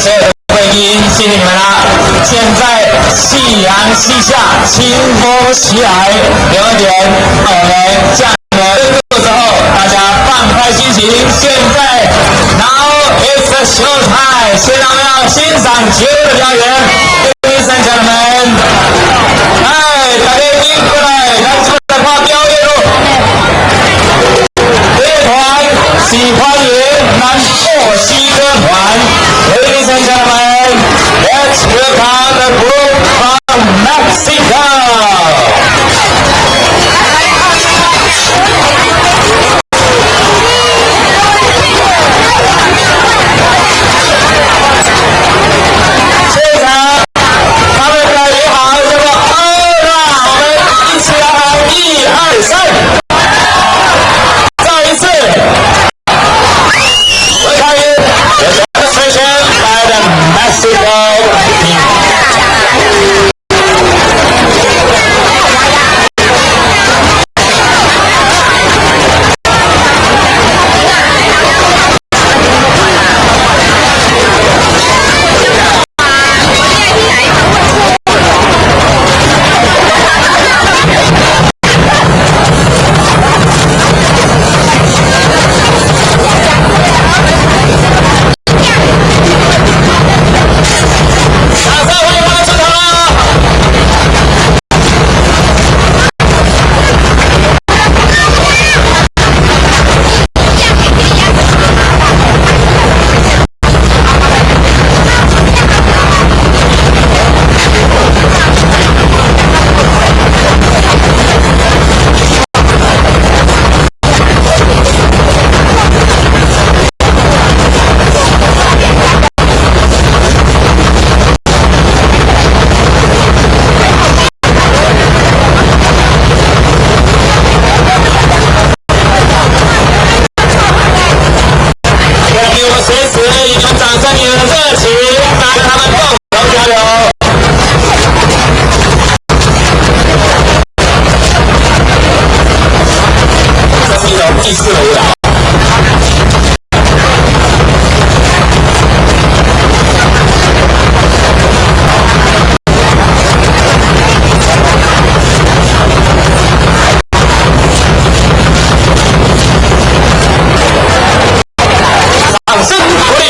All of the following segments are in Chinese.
所有的贵宾，谢谢你们啦！现在夕阳西下，清风袭来，留一点，我们降了温度之后，大家放开心情。现在 ，Now it's a show time， 现在我们要欣赏节目的表演，Ladies and gentlemen， 来，大家迎过来，来出来看表演喽！乐团，喜欢迎南墨西哥团 ，Ladies and gentlemen，let's welcome the group from Mexico。第四舞蹈。掌声鼓励。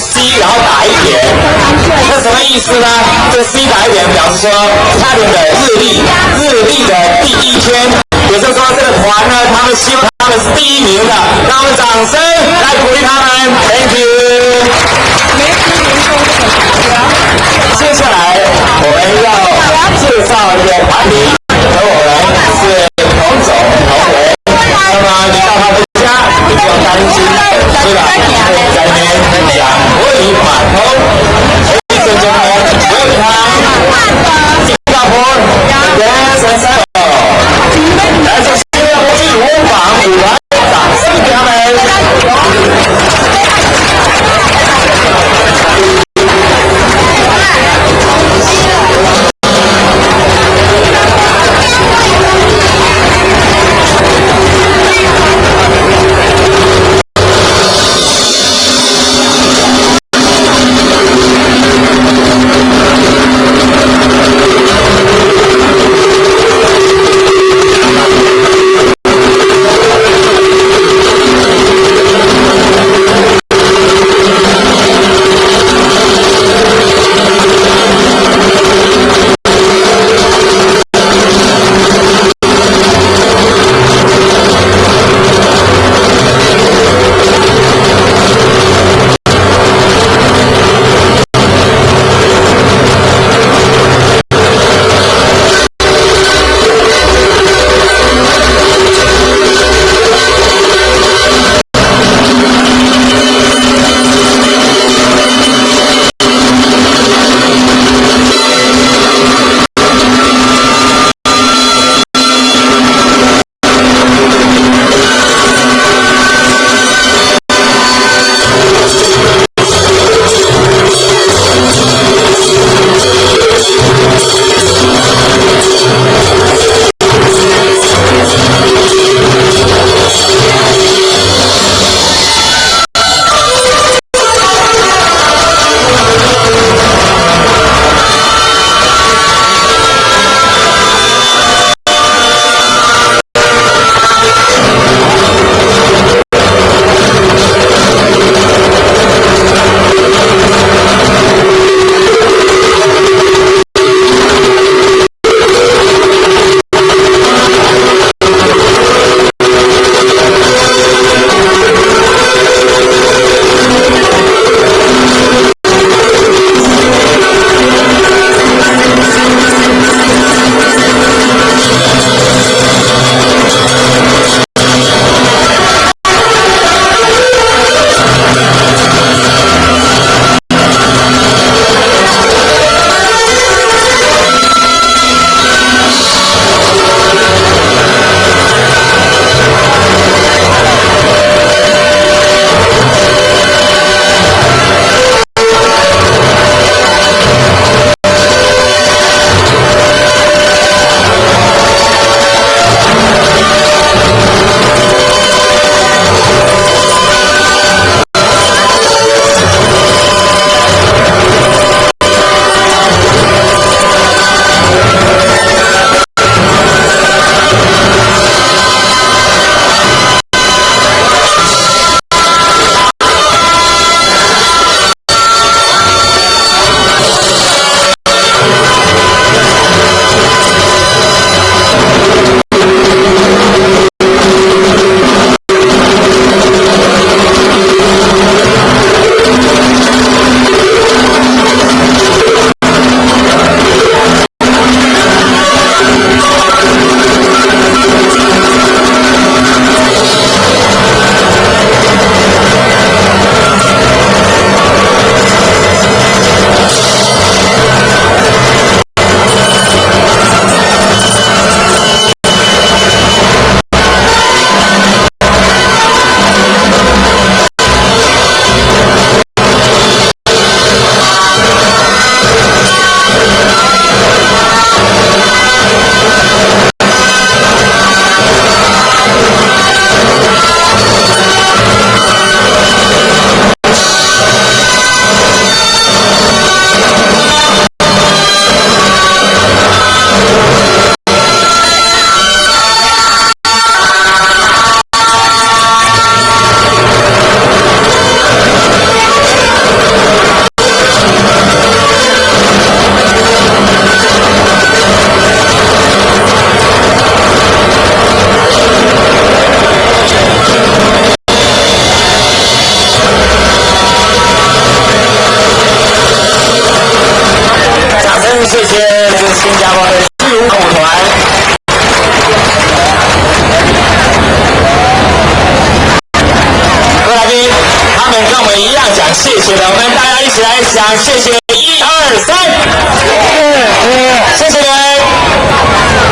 C， 然后打一撇。那什么意思呢？这个 C 打一撇表示说他们的日历的第一天，也就是说这个团呢，他们希望他们是第一名的，让我们掌声来鼓励他们 ，Thank you。接下来我们要介绍一个团体，和我们是同种同文。那么你到他们家，你不用担心，是吧？可以在那边分享国语码头。Ladies and gentlemen, welcome Singapore Dance Ensemble。来自新加坡剧舞坊舞团，掌声给他们。谢了，我们大家一起来讲谢谢，1、2、3，谢谢你们。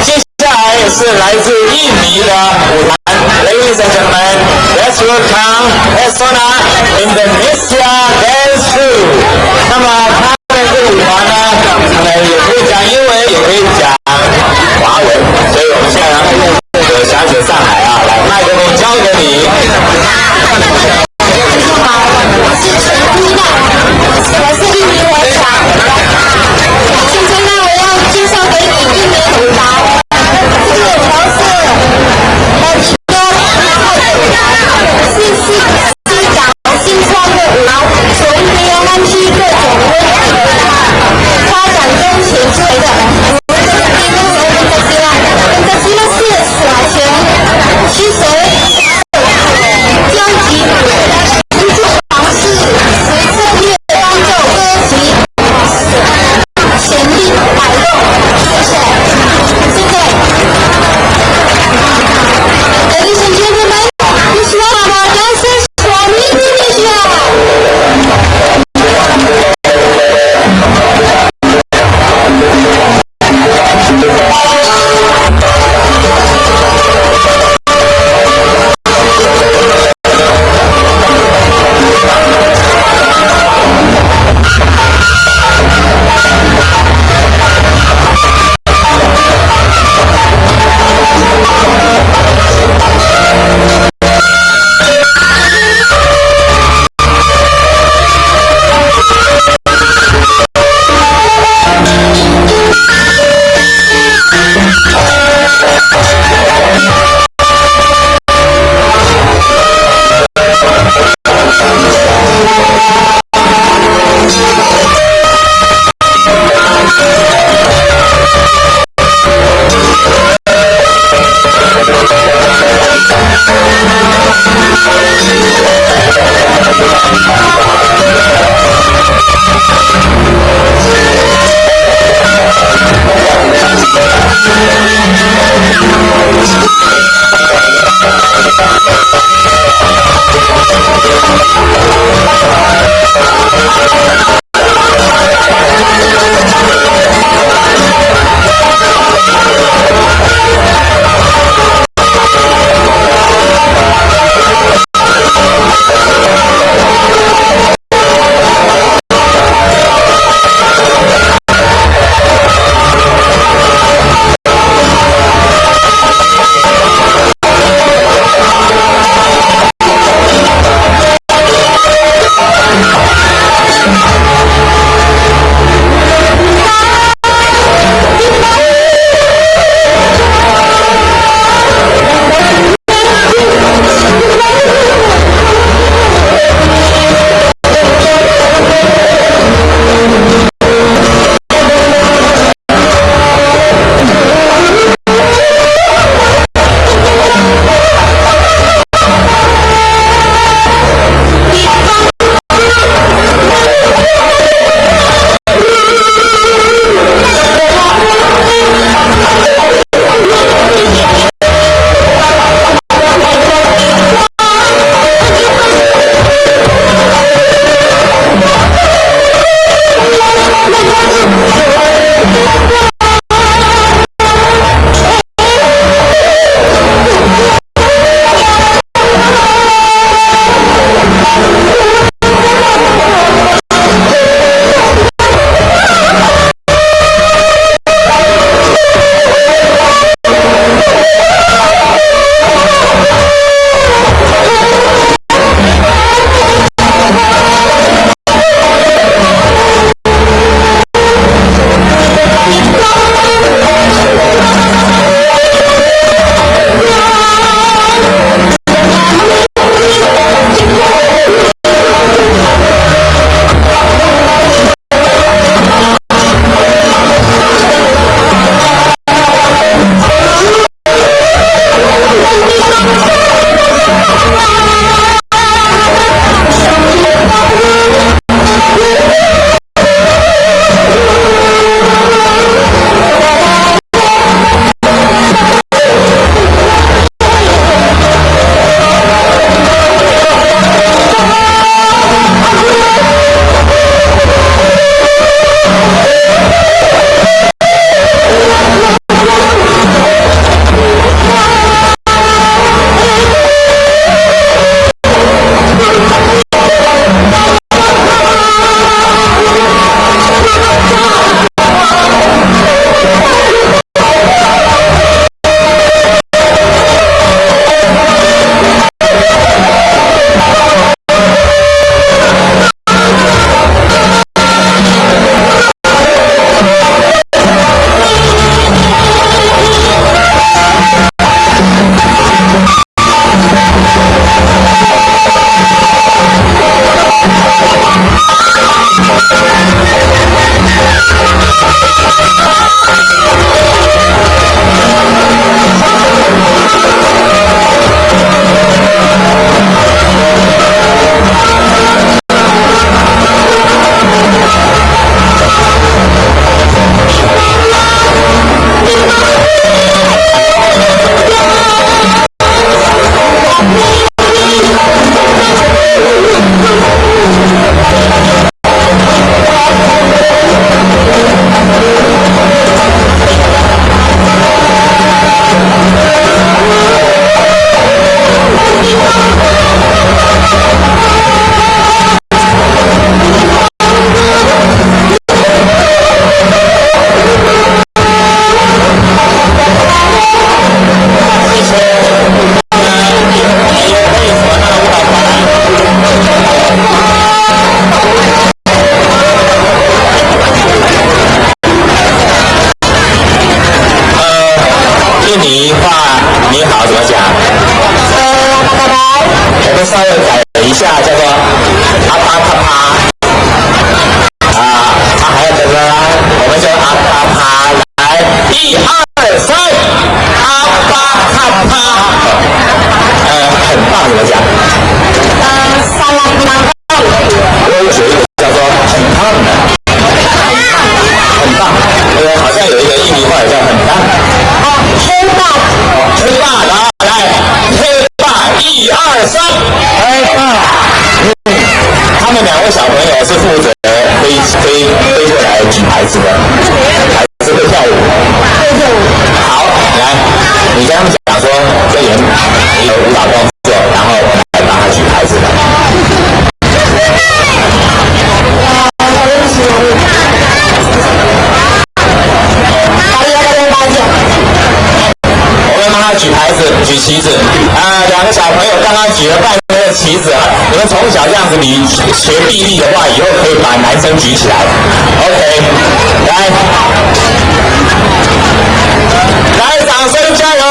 接下来也是来自印尼的舞团 ，Ladies and gentlemen, let's welcome Esona Indonesia Dance Crew。那么他们这个舞团呢，也可以讲英文，也可以讲华文，所以我们现在有小姐上来啊，来麦克风交给你。我是印尼舞团，现在呢，我要介绍给你印尼舞团，这个都是很多，然后是西港尼话你好怎么讲？拜拜。我们稍微改一下，叫做啪啪啪啪。还有什么？我们就啪啪啪，来，1、2、3，啪啪啪啪。很棒怎么讲？萨拉曼。我有学一个叫做很棒的，很棒。好像有一个印尼话也叫很棒。黑爸。黑爸，来，黑爸，1、2、3，黑爸。他们2位小朋友是负责飞过来举牌子的，还是会跳舞。好，来，你跟他们讲说，这人有舞蹈动作，然后来帮他举牌子的。我们帮他举牌子、举旗子。2个小朋友刚刚举了半根的旗子，你们从小这样子学臂力的话，以后可以把男生举起来。OK， 来，掌声加油！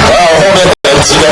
后面的人几个